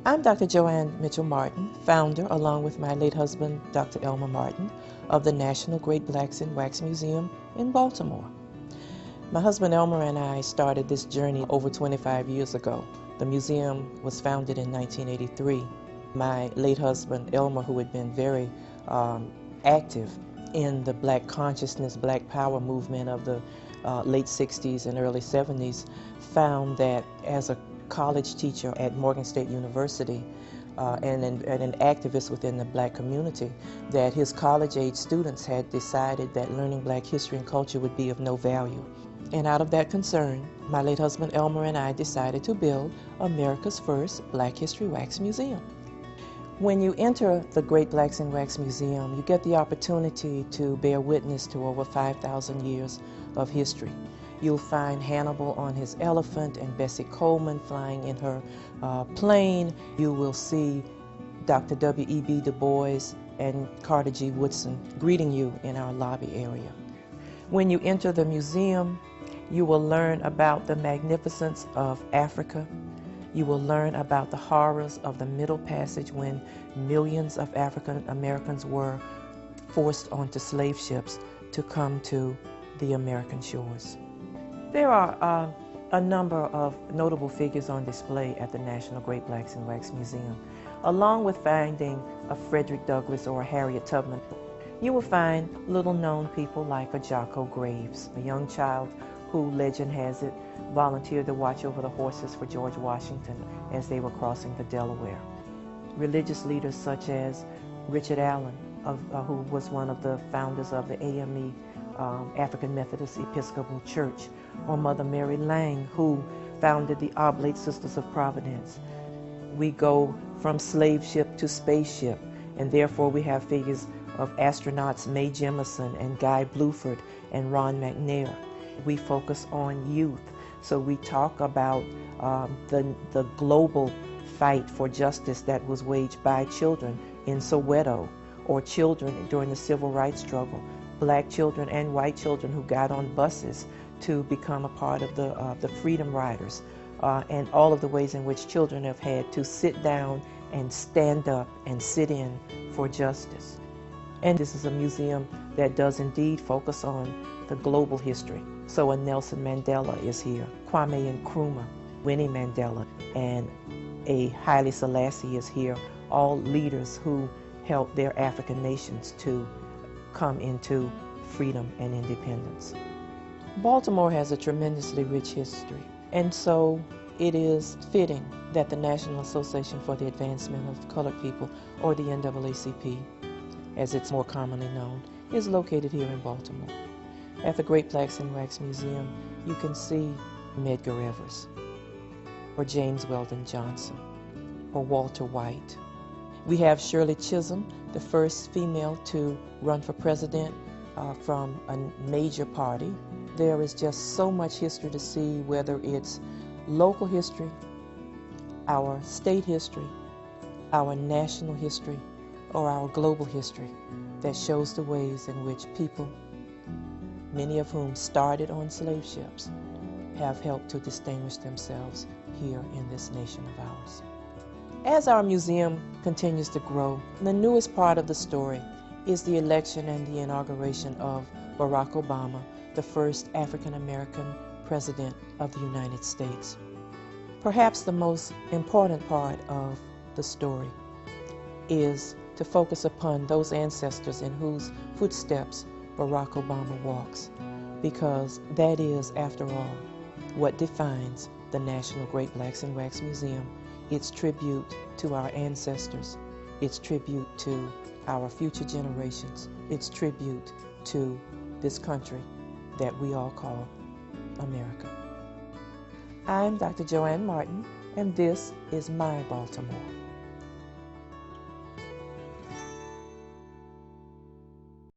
I'm Dr. Joanne Mitchell Martin, founder, along with my late husband, Dr. Elmer Martin, of the National Great Blacks in Wax Museum in Baltimore. My husband Elmer and I started this journey over 25 years ago. The museum was founded in 1983. My late husband Elmer, who had been very active in the Black consciousness, Black power movement of the late 60s and early 70s, found that as a college teacher at Morgan State University and an activist within the Black community, that his college-age students had decided that learning Black history and culture would be of no value. And out of that concern, my late husband Elmer and I decided to build America's first Black History Wax Museum. When you enter the Great Blacks in Wax Museum, you get the opportunity to bear witness to over 5,000 years of history. You'll find Hannibal on his elephant and Bessie Coleman flying in her plane. You will see Dr. W.E.B. Du Bois and Carter G. Woodson greeting you in our lobby area. When you enter the museum, you will learn about the magnificence of Africa. You will learn about the horrors of the Middle Passage when millions of African Americans were forced onto slave ships to come to the American shores. There are a number of notable figures on display at the National Great Blacks in Wax Museum. Along with finding a Frederick Douglass or a Harriet Tubman, you will find little-known people like a Jocko Graves, a young child who, legend has it, volunteered to watch over the horses for George Washington as they were crossing the Delaware. Religious leaders such as Richard Allen, who was one of the founders of the AME, African Methodist Episcopal Church, or Mother Mary Lang, who founded the Oblate Sisters of Providence. We go from slave ship to spaceship, and therefore we have figures of astronauts Mae Jemison and Guy Bluford and Ron McNair. We focus on youth, so we talk about the global fight for justice that was waged by children in Soweto, or children during the civil rights struggle, Black children and white children who got on buses to become a part of the Freedom Riders, and all of the ways in which children have had to sit down and stand up and sit in for justice. And this is a museum that does indeed focus on the global history. So a Nelson Mandela is here, Kwame Nkrumah, Winnie Mandela, and a Haile Selassie is here, all leaders who helped their African nations to come into freedom and independence. Baltimore has a tremendously rich history, and so it is fitting that the National Association for the Advancement of Colored People, or the NAACP, as it's more commonly known, is located here in Baltimore. At the Great Blacks in Wax Museum, you can see Medgar Evers, or James Weldon Johnson, or Walter White. We have Shirley Chisholm, the first female to run for president from a major party. There is just so much history to see, whether it's local history, our state history, our national history, or our global history, that shows the ways in which people, many of whom started on slave ships, have helped to distinguish themselves here in this nation of ours. As our museum continues to grow, the newest part of the story is the election and the inauguration of Barack Obama, the first African American president of the United States. Perhaps the most important part of the story is to focus upon those ancestors in whose footsteps Barack Obama walks, because that is, after all, what defines the National Great Blacks in Wax Museum. It's tribute to our ancestors. It's tribute to our future generations. It's tribute to this country that we all call America. I'm Dr. Joanne Martin, and this is my Baltimore.